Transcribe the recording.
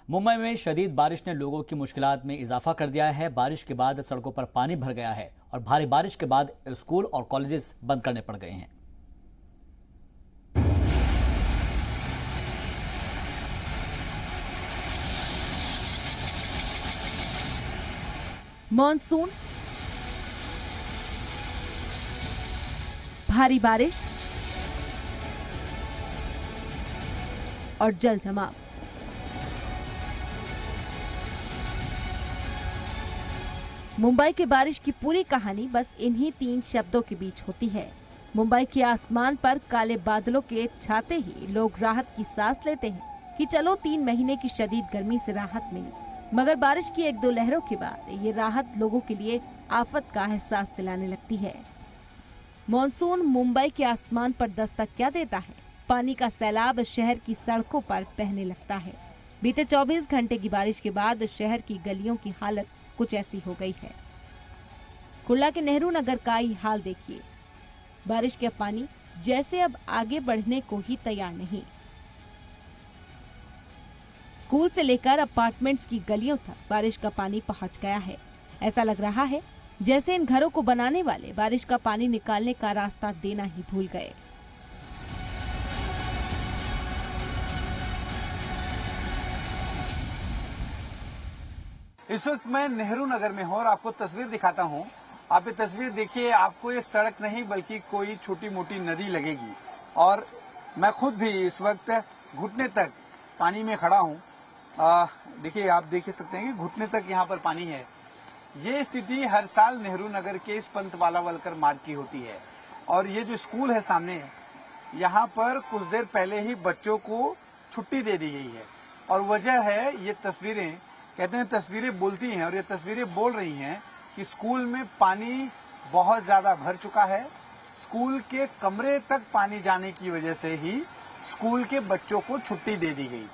मुंबई में शदीद बारिश ने लोगों की मुश्किलात में इजाफा कर दिया है। बारिश के बाद सड़कों पर पानी भर गया है और भारी बारिश के बाद स्कूल और कॉलेजेस बंद करने पड़ गए हैं। मॉनसून, भारी बारिश और जल जमाव। मुंबई के बारिश की पूरी कहानी बस इन्हीं 3 शब्दों के बीच होती है। मुंबई के आसमान पर काले बादलों के छाते ही लोग राहत की सांस लेते हैं कि चलो 3 महीने की शदीद गर्मी से राहत मिली। मगर बारिश की 1-2 लहरों के बाद ये राहत लोगों के लिए आफत का एहसास दिलाने लगती है। मॉनसून मुंबई के आसमान पर दस्तक क्या देता है? पानी का सैलाब शहर की सड़कों पर बहने लगता है। बीते 24 घंटे की बारिश के बाद शहर की गलियों की हालत कुछ ऐसी हो गई है। कुर्ला के नेहरू नगर का ही हाल देखिए। बारिश का पानी जैसे अब आगे बढ़ने को ही तैयार नहीं। स्कूल से लेकर अपार्टमेंट्स की गलियों तक बारिश का पानी पहुंच गया है। ऐसा लग रहा है जैसे इन घरों को बनाने वाले बारिश का पानी निकालने का रास्ता देना ही भूल गए। इस वक्त मैं नेहरू नगर में हूं और आपको तस्वीर दिखाता हूं। आप ये तस्वीर देखिए, आपको ये सड़क नहीं बल्कि कोई छोटी मोटी नदी लगेगी और मैं खुद भी इस वक्त घुटने तक पानी में खड़ा हूं। देखिए, आप देख सकते हैं कि घुटने तक यहाँ पर पानी है। ये स्थिति हर साल नेहरू नगर के इस पंतवाला वलकर मार्ग की होती है और ये जो स्कूल है सामने, यहाँ पर कुछ देर पहले ही बच्चों को छुट्टी दे दी गई है और वजह है ये तस्वीरें। कहते हैं तस्वीरें बोलती हैं और ये तस्वीरें बोल रही हैं कि स्कूल में पानी बहुत ज्यादा भर चुका है। स्कूल के कमरे तक पानी जाने की वजह से ही स्कूल के बच्चों को छुट्टी दे दी गई।